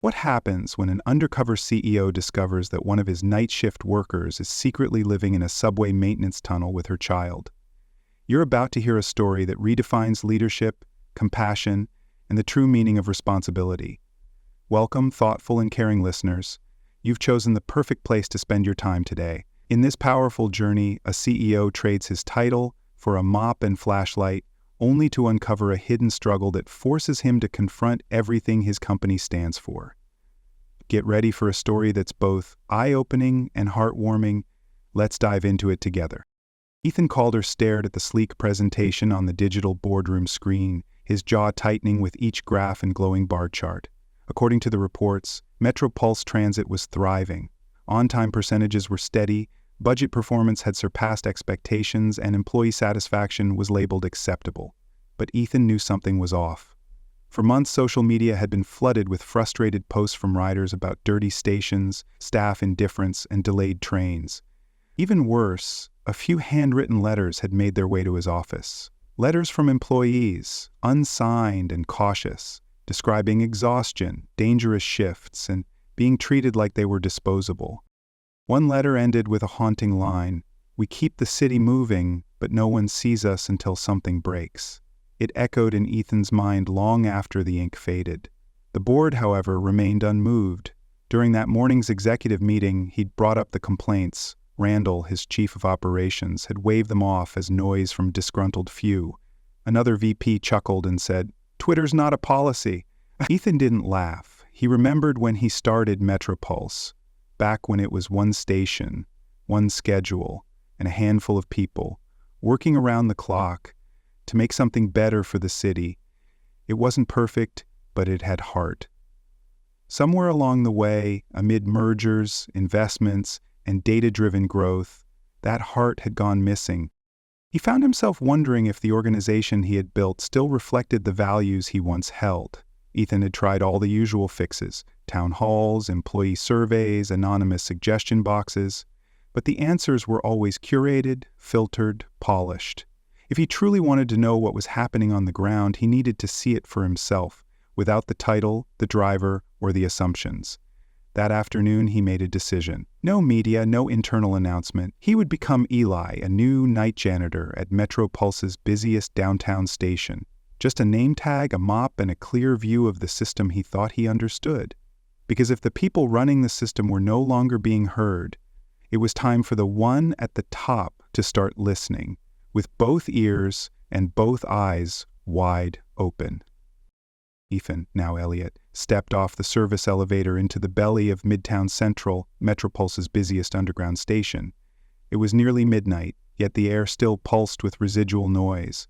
What happens when an undercover CEO discovers that one of his night shift workers is secretly living in a subway maintenance tunnel with her child? You're about to hear a story that redefines leadership, compassion, and the true meaning of responsibility. Welcome, thoughtful and caring listeners. You've chosen the perfect place to spend your time today. In this powerful journey, a CEO trades his title for a mop and flashlight, only to uncover a hidden struggle that forces him to confront everything his company stands for. Get ready for a story that's both eye-opening and heartwarming. Let's dive into it together. Ethan Calder stared at the sleek presentation on the digital boardroom screen, his jaw tightening with each graph and glowing bar chart. According to the reports, Metropulse Transit was thriving. On-time percentages were steady, budget performance had surpassed expectations, and employee satisfaction was labeled acceptable. But Ethan knew something was off. For months, social media had been flooded with frustrated posts from riders about dirty stations, staff indifference, and delayed trains. Even worse, a few handwritten letters had made their way to his office. Letters from employees, unsigned and cautious, describing exhaustion, dangerous shifts, and being treated like they were disposable. One letter ended with a haunting line: "We keep the city moving, but no one sees us until something breaks." It echoed in Ethan's mind long after the ink faded. The board, however, remained unmoved. During that morning's executive meeting, he'd brought up the complaints. Randall, his chief of operations, had waved them off as noise from disgruntled few. Another VP chuckled and said, "Twitter's not a policy." Ethan didn't laugh. He remembered when he started Metropulse, back when it was one station, one schedule, and a handful of people, working around the clock to make something better for the city. It wasn't perfect, but it had heart. Somewhere along the way, amid mergers, investments, and data-driven growth, that heart had gone missing. He found himself wondering if the organization he had built still reflected the values he once held. Ethan had tried all the usual fixes: town halls, employee surveys, anonymous suggestion boxes, but the answers were always curated, filtered, polished. If he truly wanted to know what was happening on the ground, he needed to see it for himself, without the title, the driver, or the assumptions. That afternoon, he made a decision. No media, no internal announcement. He would become Eli, a new night janitor at Metropulse's busiest downtown station. Just a name tag, a mop, and a clear view of the system he thought he understood. Because if the people running the system were no longer being heard, it was time for the one at the top to start listening, with both ears and both eyes wide open. Ethan, now Elliot, stepped off the service elevator into the belly of Midtown Central, Metropulse's busiest underground station. It was nearly midnight, yet the air still pulsed with residual noise.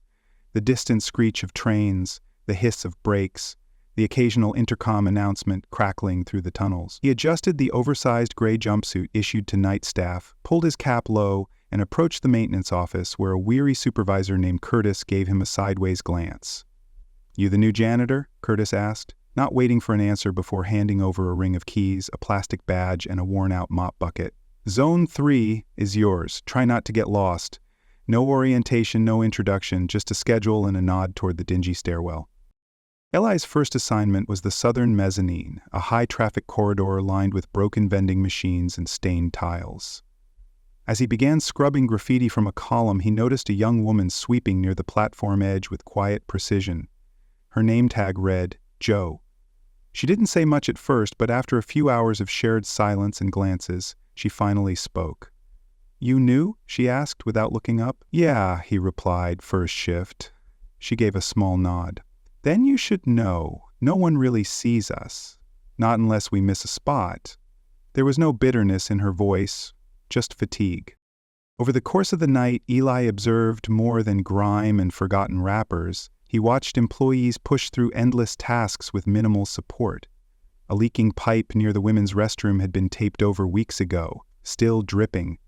The distant screech of trains, the hiss of brakes, the occasional intercom announcement crackling through the tunnels. He adjusted the oversized gray jumpsuit issued to night staff, pulled his cap low, and approached the maintenance office where a weary supervisor named Curtis gave him a sideways glance. "You the new janitor?" Curtis asked, not waiting for an answer before handing over a ring of keys, a plastic badge, and a worn-out mop bucket. "Zone 3 is yours. Try not to get lost. No orientation, no introduction, just a schedule and a nod toward the dingy stairwell." Eli's first assignment was the southern mezzanine, a high-traffic corridor lined with broken vending machines and stained tiles. As he began scrubbing graffiti from a column, he noticed a young woman sweeping near the platform edge with quiet precision. Her name tag read, Joe. She didn't say much at first, but after a few hours of shared silence and glances, she finally spoke. "You new?" she asked without looking up. "Yeah," he replied, first shift. She gave a small nod. "Then you should know. No one really sees us. Not unless we miss a spot." There was no bitterness in her voice, just fatigue. Over the course of the night, Eli observed more than grime and forgotten wrappers. He watched employees push through endless tasks with minimal support. A leaking pipe near the women's restroom had been taped over weeks ago, still dripping.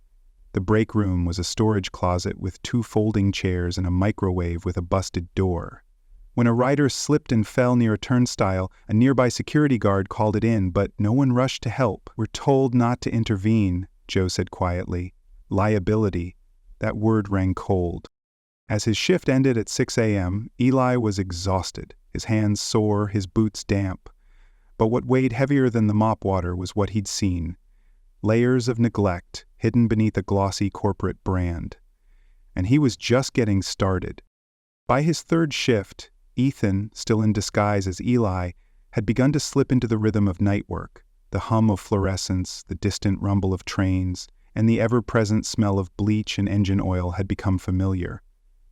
The break room was a storage closet with 2 folding chairs and a microwave with a busted door. When a rider slipped and fell near a turnstile, a nearby security guard called it in, but no one rushed to help. "We're told not to intervene," Joe said quietly. "Liability." That word rang cold. As his shift ended at 6 a.m., Eli was exhausted, his hands sore, his boots damp. But what weighed heavier than the mop water was what he'd seen. Layers of neglect hidden beneath a glossy corporate brand. And he was just getting started. By his third shift, Ethan, still in disguise as Eli, had begun to slip into the rhythm of night work. The hum of fluorescence, the distant rumble of trains, and the ever-present smell of bleach and engine oil had become familiar.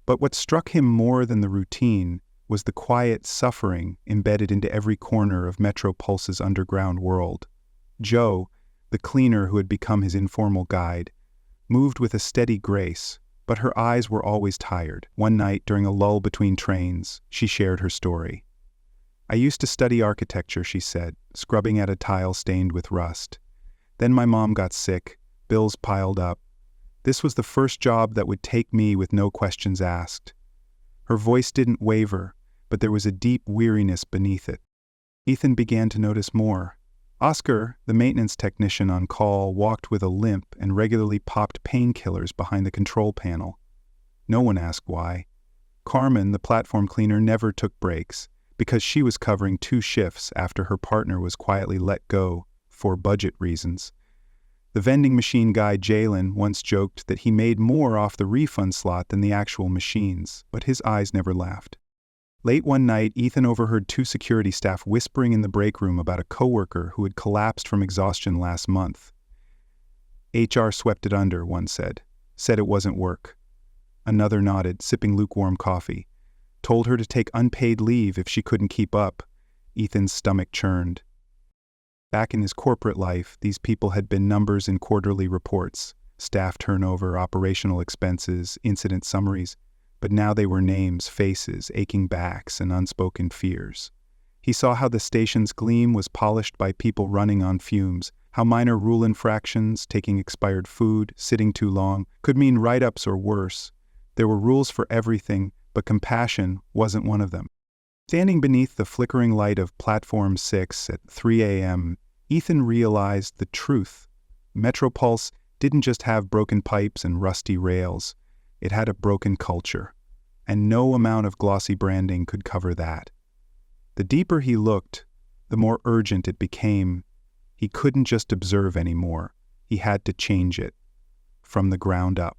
But what struck him more than the routine was the quiet suffering embedded into every corner of Metro Pulse's underground world. Joe, the cleaner who had become his informal guide, moved with a steady grace, but her eyes were always tired. One night, during a lull between trains, she shared her story. "I used to study architecture," she said, scrubbing at a tile stained with rust. "Then my mom got sick, bills piled up. This was the first job that would take me with no questions asked." Her voice didn't waver, but there was a deep weariness beneath it. Ethan began to notice more. Oscar, the maintenance technician on call, walked with a limp and regularly popped painkillers behind the control panel. No one asked why. Carmen, the platform cleaner, never took breaks, because she was covering 2 shifts after her partner was quietly let go for budget reasons. The vending machine guy Jalen once joked that he made more off the refund slot than the actual machines, but his eyes never laughed. Late one night, Ethan overheard 2 security staff whispering in the break room about a coworker who had collapsed from exhaustion last month. "HR swept it under," one said it wasn't work. Another nodded, sipping lukewarm coffee. "Told her to take unpaid leave if she couldn't keep up." Ethan's stomach churned. Back in his corporate life, these people had been numbers in quarterly reports, staff turnover, operational expenses, incident summaries. But now they were names, faces, aching backs, and unspoken fears. He saw how the station's gleam was polished by people running on fumes, how minor rule infractions, taking expired food, sitting too long, could mean write-ups or worse. There were rules for everything, but compassion wasn't one of them. Standing beneath the flickering light of Platform 6 at 3 a.m., Ethan realized the truth. Metropulse didn't just have broken pipes and rusty rails. It had a broken culture, and no amount of glossy branding could cover that. The deeper he looked, the more urgent it became. He couldn't just observe anymore. He had to change it, from the ground up.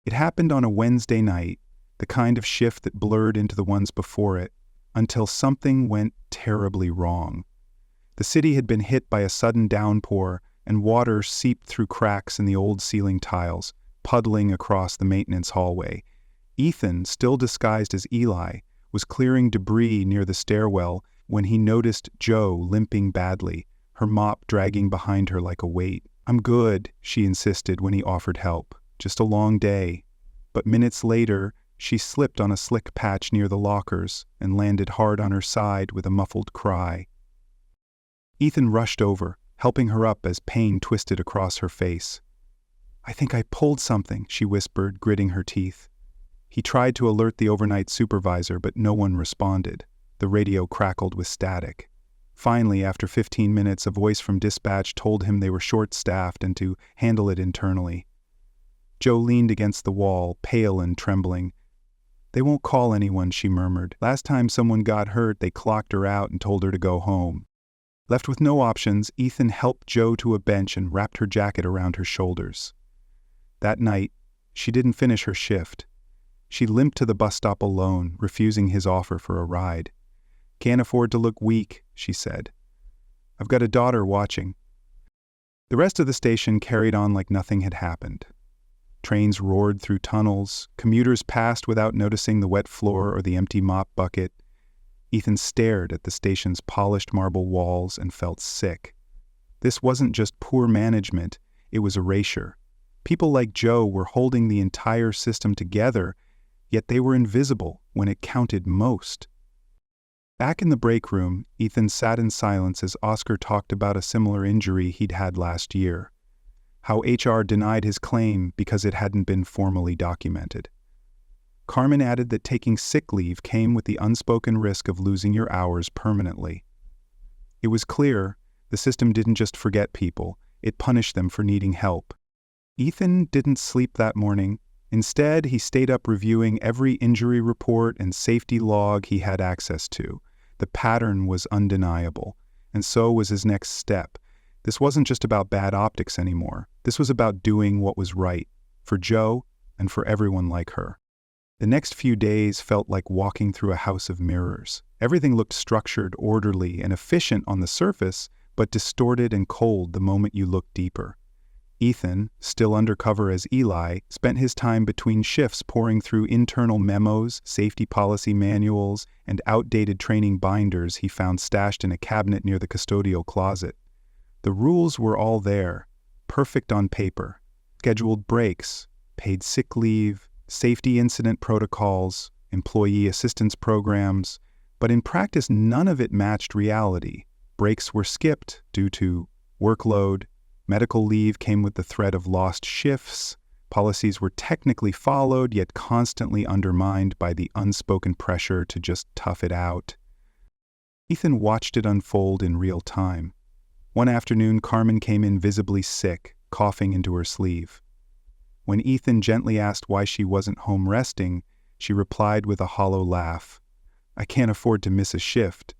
It happened on a Wednesday night, the kind of shift that blurred into the ones before it, until something went terribly wrong. The city had been hit by a sudden downpour, and water seeped through cracks in the old ceiling tiles, puddling across the maintenance hallway. Ethan, still disguised as Eli, was clearing debris near the stairwell when he noticed Joe limping badly, her mop dragging behind her like a weight. "I'm good," she insisted when he offered help. "Just a long day." But minutes later, she slipped on a slick patch near the lockers and landed hard on her side with a muffled cry. Ethan rushed over, helping her up as pain twisted across her face. "I think I pulled something," she whispered, gritting her teeth. He tried to alert the overnight supervisor, but no one responded. The radio crackled with static. Finally, after 15 minutes, a voice from dispatch told him they were short-staffed and to handle it internally. Joe leaned against the wall, pale and trembling. "They won't call anyone," she murmured. "Last time someone got hurt, they clocked her out and told her to go home." Left with no options, Ethan helped Joe to a bench and wrapped her jacket around her shoulders. That night, she didn't finish her shift. She limped to the bus stop alone, refusing his offer for a ride. "Can't afford to look weak," she said. "I've got a daughter watching." The rest of the station carried on like nothing had happened. Trains roared through tunnels, commuters passed without noticing the wet floor or the empty mop bucket. Ethan stared at the station's polished marble walls and felt sick. This wasn't just poor management, it was erasure. People like Joe were holding the entire system together, yet they were invisible when it counted most. Back in the break room, Ethan sat in silence as Oscar talked about a similar injury he'd had last year. How HR denied his claim because it hadn't been formally documented. Carmen added that taking sick leave came with the unspoken risk of losing your hours permanently. It was clear the system didn't just forget people, it punished them for needing help. Ethan didn't sleep that morning. Instead, he stayed up reviewing every injury report and safety log he had access to. The pattern was undeniable. and so was his next step. This wasn't just about bad optics anymore. This was about doing what was right, for Jo and for everyone like her. The next few days felt like walking through a house of mirrors. Everything looked structured, orderly, and efficient on the surface, but distorted and cold the moment you looked deeper. Ethan, still undercover as Eli, spent his time between shifts poring through internal memos, safety policy manuals, and outdated training binders he found stashed in a cabinet near the custodial closet. The rules were all there, perfect on paper. Scheduled breaks, paid sick leave, safety incident protocols, employee assistance programs, but in practice none of it matched reality. Breaks were skipped due to workload, medical leave came with the threat of lost shifts, policies were technically followed yet constantly undermined by the unspoken pressure to just tough it out. Ethan watched it unfold in real time. One afternoon, Carmen came in visibly sick, coughing into her sleeve. When Ethan gently asked why she wasn't home resting, she replied with a hollow laugh. "I can't afford to miss a shift.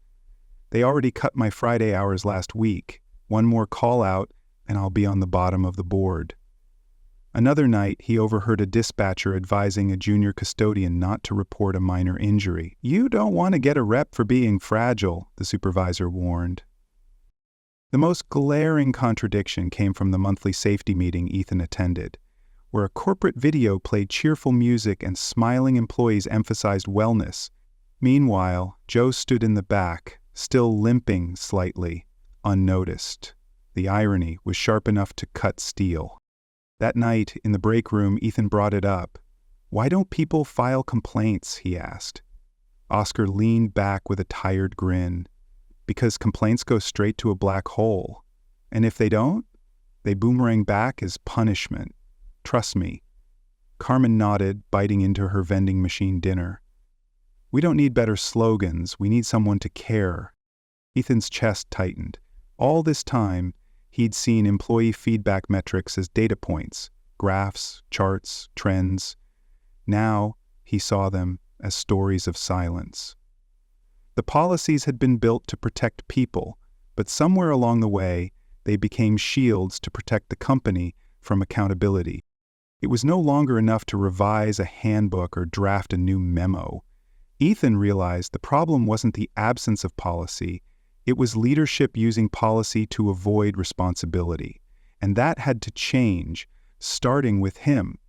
They already cut my Friday hours last week. One more call out, and I'll be on the bottom of the board." Another night, he overheard a dispatcher advising a junior custodian not to report a minor injury. "You don't want to get a rep for being fragile," the supervisor warned. The most glaring contradiction came from the monthly safety meeting Ethan attended, where a corporate video played cheerful music and smiling employees emphasized wellness. Meanwhile, Jo stood in the back, still limping slightly, unnoticed. The irony was sharp enough to cut steel. That night, in the break room, Ethan brought it up. "Why don't people file complaints?" he asked. Oscar leaned back with a tired grin. "Because complaints go straight to a black hole. And if they don't, they boomerang back as punishment. Trust me." Carmen nodded, biting into her vending machine dinner. "We don't need better slogans, we need someone to care." Ethan's chest tightened. All this time, he'd seen employee feedback metrics as data points, graphs, charts, trends. Now, he saw them as stories of silence. The policies had been built to protect people, but somewhere along the way, they became shields to protect the company from accountability. It was no longer enough to revise a handbook or draft a new memo. Ethan realized the problem wasn't the absence of policy, it was leadership using policy to avoid responsibility. And that had to change, starting with him.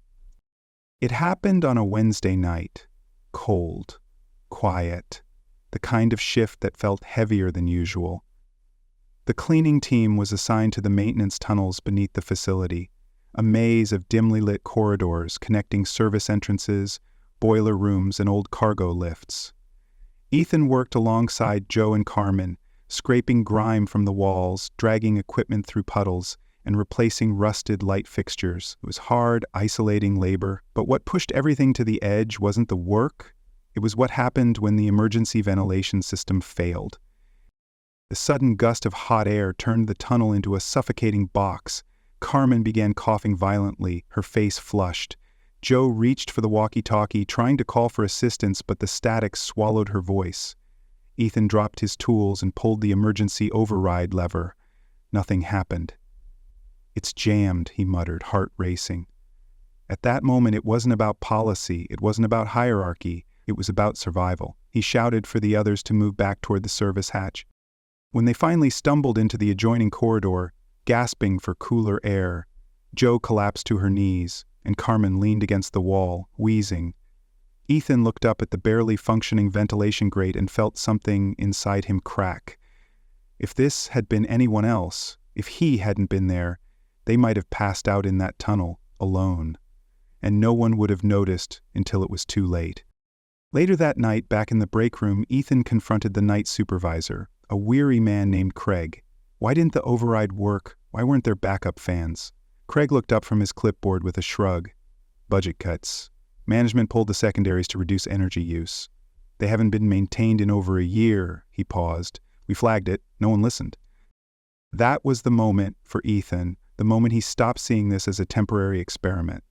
It happened on a Wednesday night. Cold, quiet, the kind of shift that felt heavier than usual. The cleaning team was assigned to the maintenance tunnels beneath the facility, a maze of dimly lit corridors connecting service entrances, boiler rooms, and old cargo lifts. Ethan worked alongside Jo and Carmen, scraping grime from the walls, dragging equipment through puddles, and replacing rusted light fixtures. It was hard, isolating labor, but what pushed everything to the edge wasn't the work, it was what happened when the emergency ventilation system failed. The sudden gust of hot air turned the tunnel into a suffocating box. Carmen began coughing violently, her face flushed. Jo reached for the walkie-talkie, trying to call for assistance, but the static swallowed her voice. Ethan dropped his tools and pulled the emergency override lever. Nothing happened. "It's jammed," he muttered, heart racing. At that moment, it wasn't about policy, it wasn't about hierarchy, it was about survival. He shouted for the others to move back toward the service hatch. When they finally stumbled into the adjoining corridor, gasping for cooler air, Jo collapsed to her knees, and Carmen leaned against the wall, wheezing. Ethan looked up at the barely functioning ventilation grate and felt something inside him crack. If this had been anyone else, if he hadn't been there, they might have passed out in that tunnel, alone. And no one would have noticed until it was too late. Later that night, back in the break room, Ethan confronted the night supervisor, a weary man named Craig. Why didn't the override work? Why weren't there backup fans? Craig looked up from his clipboard with a shrug. Budget cuts. Management pulled the secondaries to reduce energy use. They haven't been maintained in over a year, he paused. We flagged it. No one listened. That was the moment for Ethan, the moment he stopped seeing this as a temporary experiment.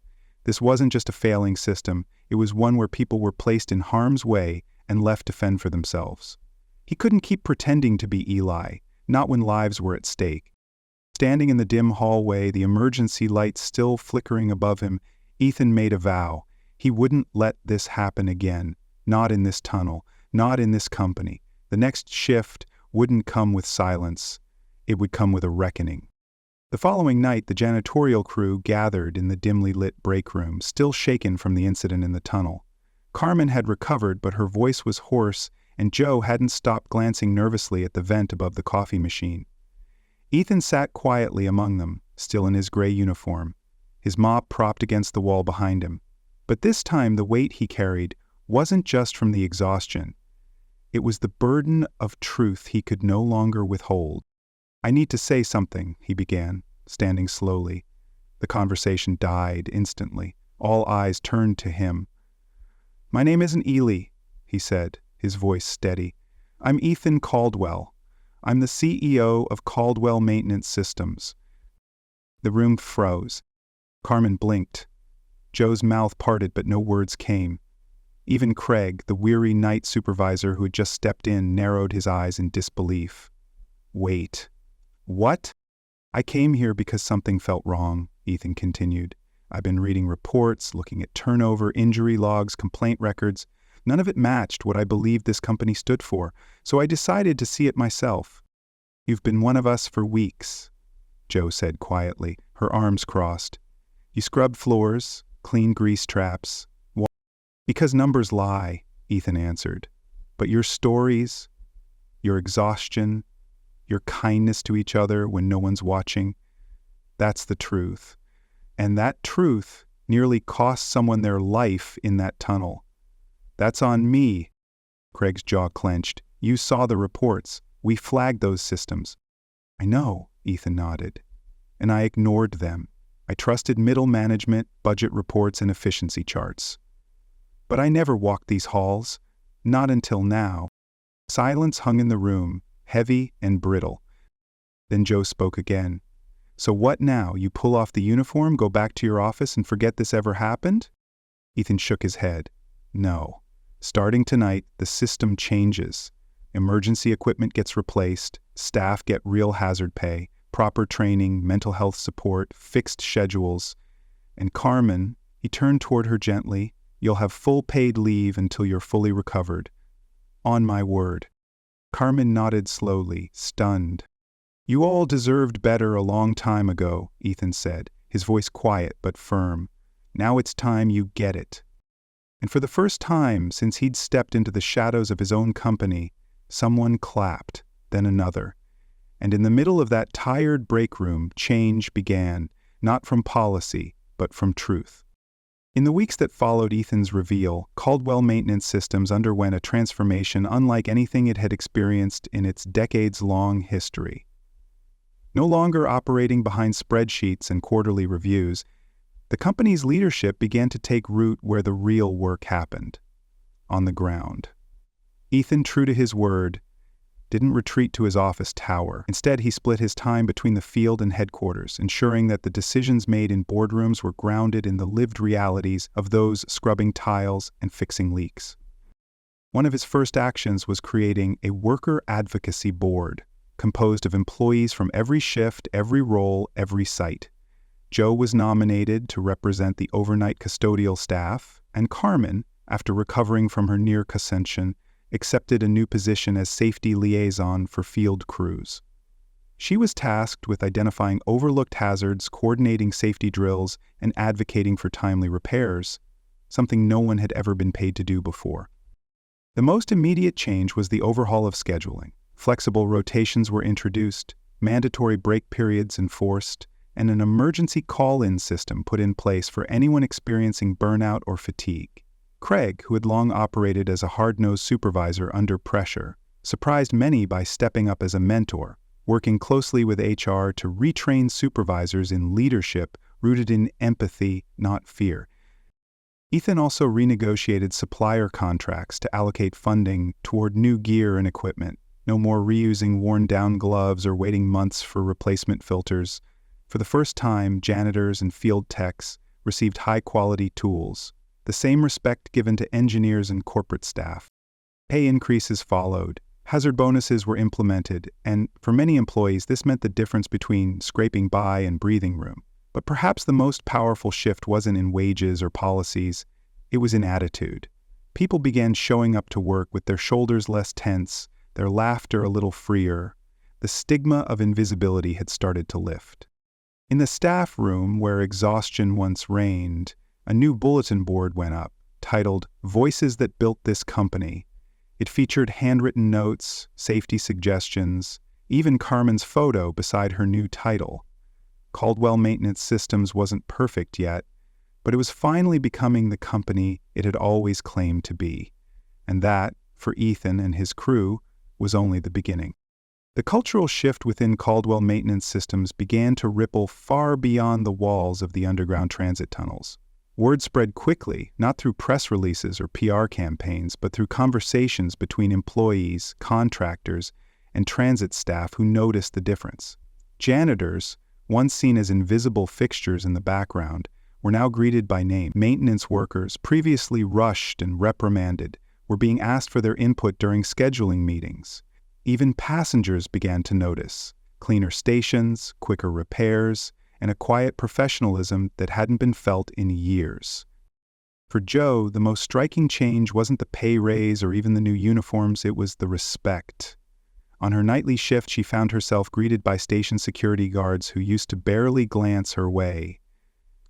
This wasn't just a failing system, it was one where people were placed in harm's way and left to fend for themselves. He couldn't keep pretending to be Eli. not when lives were at stake. Standing in the dim hallway, the emergency lights still flickering above him, Ethan made a vow. He wouldn't let this happen again. Not in this tunnel, not in this company. The next shift wouldn't come with silence. It would come with a reckoning. The following night, the janitorial crew gathered in the dimly lit break room, still shaken from the incident in the tunnel. Carmen had recovered, but her voice was hoarse, and Joe hadn't stopped glancing nervously at the vent above the coffee machine. Ethan sat quietly among them, still in his gray uniform, his mop propped against the wall behind him. But this time the weight he carried wasn't just from the exhaustion. It was the burden of truth he could no longer withhold. "I need to say something," he began, standing slowly. The conversation died instantly. All eyes turned to him. "My name isn't Ely," he said, his voice steady. "I'm Ethan Caldwell. I'm the CEO of Caldwell Maintenance Systems." The room froze. Carmen blinked. Joe's mouth parted, but no words came. Even Craig, the weary night supervisor who had just stepped in, narrowed his eyes in disbelief. "Wait. What?" "I came here because something felt wrong," Ethan continued. "I've been reading reports, looking at turnover, injury logs, complaint records. None of it matched what I believed this company stood for, so I decided to see it myself." "You've been one of us for weeks," Joe said quietly, her arms crossed. "You scrubbed floors, cleaned grease traps." "Because numbers lie," Ethan answered. "But your stories, your exhaustion, your kindness to each other when no one's watching, that's the truth. And that truth nearly cost someone their life in that tunnel. That's on me." Craig's jaw clenched. "You saw the reports. We flagged those systems." "I know," Ethan nodded. "And I ignored them. I trusted middle management, budget reports, and efficiency charts. But I never walked these halls. Not until now." Silence hung in the room, heavy and brittle. Then Joe spoke again. "So what now? You pull off the uniform, go back to your office, and forget this ever happened?" Ethan shook his head. "No. Starting tonight, the system changes. Emergency equipment gets replaced, staff get real hazard pay, proper training, mental health support, fixed schedules. And Carmen," he turned toward her gently, "you'll have full paid leave until you're fully recovered. On my word." Carmen nodded slowly, stunned. "You all deserved better a long time ago," Ethan said, his voice quiet but firm. "Now it's time you get it." And for the first time since he'd stepped into the shadows of his own company, someone clapped, then another. And in the middle of that tired break room, change began, not from policy, but from truth. In the weeks that followed Ethan's reveal, Caldwell Maintenance Systems underwent a transformation unlike anything it had experienced in its decades-long history. No longer operating behind spreadsheets and quarterly reviews, the company's leadership began to take root where the real work happened, on the ground. Ethan, true to his word, didn't retreat to his office tower. Instead, he split his time between the field and headquarters, ensuring that the decisions made in boardrooms were grounded in the lived realities of those scrubbing tiles and fixing leaks. One of his first actions was creating a worker advocacy board, composed of employees from every shift, every role, every site. Joe was nominated to represent the overnight custodial staff, and Carmen, after recovering from her near concussion, accepted a new position as safety liaison for field crews. She was tasked with identifying overlooked hazards, coordinating safety drills, and advocating for timely repairs, something no one had ever been paid to do before. The most immediate change was the overhaul of scheduling. Flexible rotations were introduced, mandatory break periods enforced, and an emergency call-in system put in place for anyone experiencing burnout or fatigue. Craig, who had long operated as a hard-nosed supervisor under pressure, surprised many by stepping up as a mentor, working closely with HR to retrain supervisors in leadership rooted in empathy, not fear. Ethan also renegotiated supplier contracts to allocate funding toward new gear and equipment. No more reusing worn-down gloves or waiting months for replacement filters. For the first time, janitors and field techs received high-quality tools, the same respect given to engineers and corporate staff. Pay increases followed, Hazard bonuses were implemented, and for many employees this meant the difference between scraping by and breathing room. But perhaps the most powerful shift wasn't in wages or policies, it was in attitude. People began showing up to work with their shoulders less tense, their laughter a little freer. The stigma of invisibility had started to lift. In the staff room, where exhaustion once reigned, a new bulletin board went up, titled "Voices That Built This Company." It featured handwritten notes, safety suggestions, even Carmen's photo beside her new title. Caldwell Maintenance Systems wasn't perfect yet, but it was finally becoming the company it had always claimed to be. And that, for Ethan and his crew, was only the beginning. The cultural shift within Caldwell Maintenance Systems began to ripple far beyond the walls of the underground transit tunnels. Word spread quickly, not through press releases or PR campaigns, but through conversations between employees, contractors, and transit staff who noticed the difference. Janitors, once seen as invisible fixtures in the background, were now greeted by name. Maintenance workers, previously rushed and reprimanded, were being asked for their input during scheduling meetings. Even passengers began to notice cleaner stations, quicker repairs, and a quiet professionalism that hadn't been felt in years. For Joe, the most striking change wasn't the pay raise or even the new uniforms, it was the respect. On her nightly shift, she found herself greeted by station security guards who used to barely glance her way.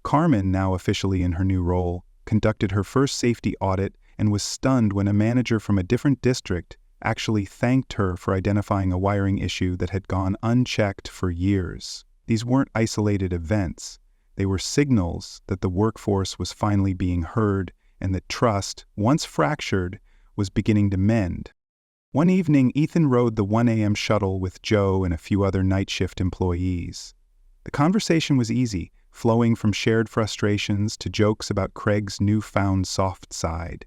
Carmen, now officially in her new role, conducted her first safety audit and was stunned when a manager from a different district actually thanked her for identifying a wiring issue that had gone unchecked for years. These weren't isolated events. They were signals that the workforce was finally being heard and that trust, once fractured, was beginning to mend. One evening, Ethan rode the 1 a.m. shuttle with Joe and a few other night shift employees. The conversation was easy, flowing from shared frustrations to jokes about Craig's newfound soft side.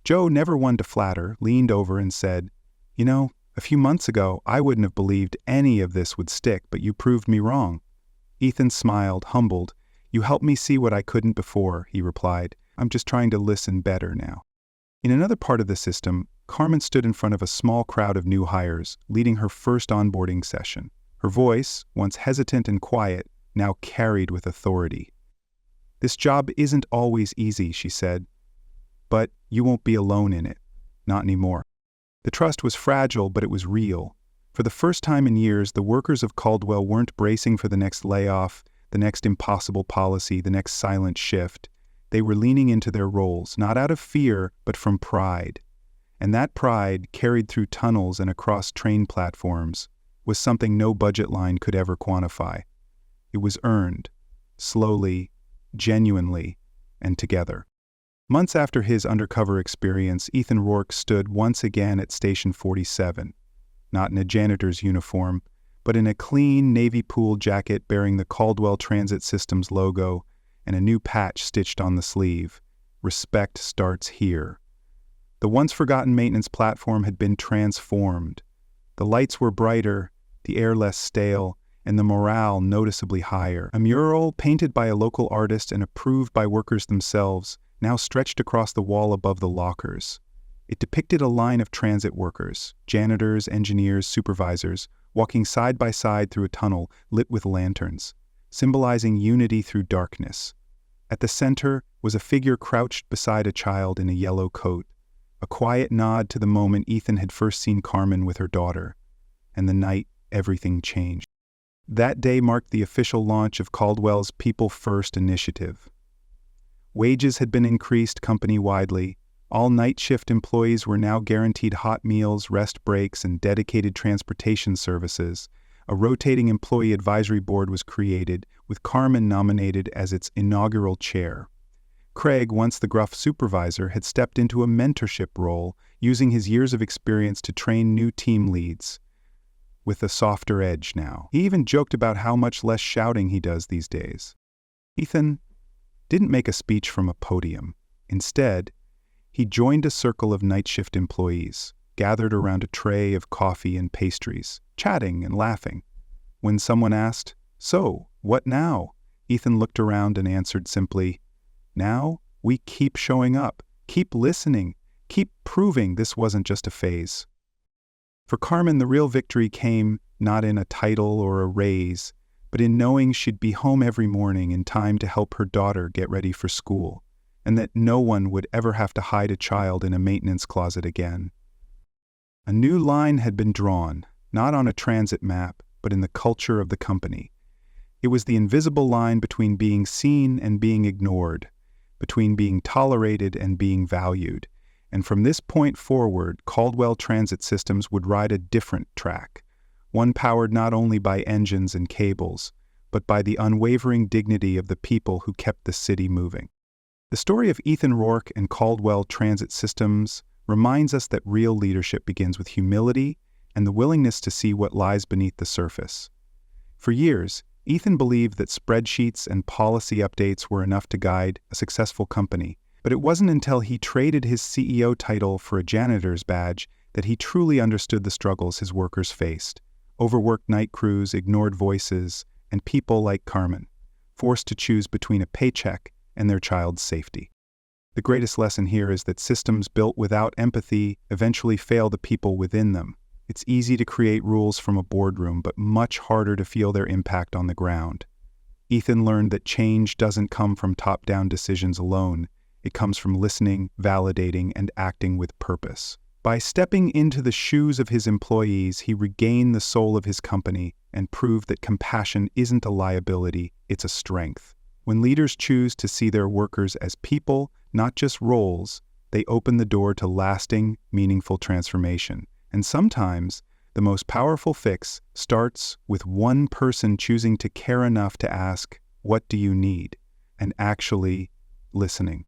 Joe, never one to flatter, leaned over and said, "You know, a few months ago, I wouldn't have believed any of this would stick, but you proved me wrong." Ethan smiled, humbled. "You helped me see what I couldn't before," he replied. "I'm just trying to listen better now." In another part of the system, Carmen stood in front of a small crowd of new hires, leading her first onboarding session. Her voice, once hesitant and quiet, now carried with authority. "This job isn't always easy," she said, "but you won't be alone in it. Not anymore." The trust was fragile, but it was real. For the first time in years, the workers of Caldwell weren't bracing for the next layoff, the next impossible policy, the next silent shift. They were leaning into their roles, not out of fear, but from pride. And that pride, carried through tunnels and across train platforms, was something no budget line could ever quantify. It was earned, slowly, genuinely, and together. Months after his undercover experience, Ethan Rourke stood once again at Station 47, not in a janitor's uniform, but in a clean navy pool jacket bearing the Caldwell Transit Systems logo and a new patch stitched on the sleeve. "Respect starts here." The once-forgotten maintenance platform had been transformed. The lights were brighter, the air less stale, and the morale noticeably higher. A mural, painted by a local artist and approved by workers themselves, now stretched across the wall above the lockers. It depicted a line of transit workers, janitors, engineers, supervisors, walking side by side through a tunnel lit with lanterns, symbolizing unity through darkness. At the center was a figure crouched beside a child in a yellow coat, a quiet nod to the moment Ethan had first seen Carmen with her daughter. And the night, everything changed. That day marked the official launch of Caldwell's People First initiative. Wages had been increased company-widely. All night shift employees were now guaranteed hot meals, rest breaks, and dedicated transportation services. A rotating employee advisory board was created, with Carmen nominated as its inaugural chair. Craig, once the gruff supervisor, had stepped into a mentorship role, using his years of experience to train new team leads, with a softer edge now. He even joked about how much less shouting he does these days. Ethan didn't make a speech from a podium. Instead, he joined a circle of night shift employees, gathered around a tray of coffee and pastries, chatting and laughing. When someone asked, "So, what now?" Ethan looked around and answered simply, "Now, we keep showing up, keep listening, keep proving this wasn't just a phase." For Carmen, the real victory came not in a title or a raise, but in knowing she'd be home every morning in time to help her daughter get ready for school, and that no one would ever have to hide a child in a maintenance closet again. A new line had been drawn, not on a transit map, but in the culture of the company. It was the invisible line between being seen and being ignored, between being tolerated and being valued. And from this point forward, Caldwell Transit Systems would ride a different track, one powered not only by engines and cables, but by the unwavering dignity of the people who kept the city moving. The story of Ethan Rourke and Caldwell Transit Systems reminds us that real leadership begins with humility and the willingness to see what lies beneath the surface. For years, Ethan believed that spreadsheets and policy updates were enough to guide a successful company, but it wasn't until he traded his CEO title for a janitor's badge that he truly understood the struggles his workers faced: overworked night crews, ignored voices, and people like Carmen, forced to choose between a paycheck and their child's safety. The greatest lesson here is that systems built without empathy eventually fail the people within them. It's easy to create rules from a boardroom, but much harder to feel their impact on the ground. Ethan learned that change doesn't come from top-down decisions alone. It comes from listening, validating, and acting with purpose. By stepping into the shoes of his employees, he regained the soul of his company and proved that compassion isn't a liability, it's a strength. When leaders choose to see their workers as people, not just roles, they open the door to lasting, meaningful transformation. And sometimes, the most powerful fix starts with one person choosing to care enough to ask, "What do you need?" and actually listening.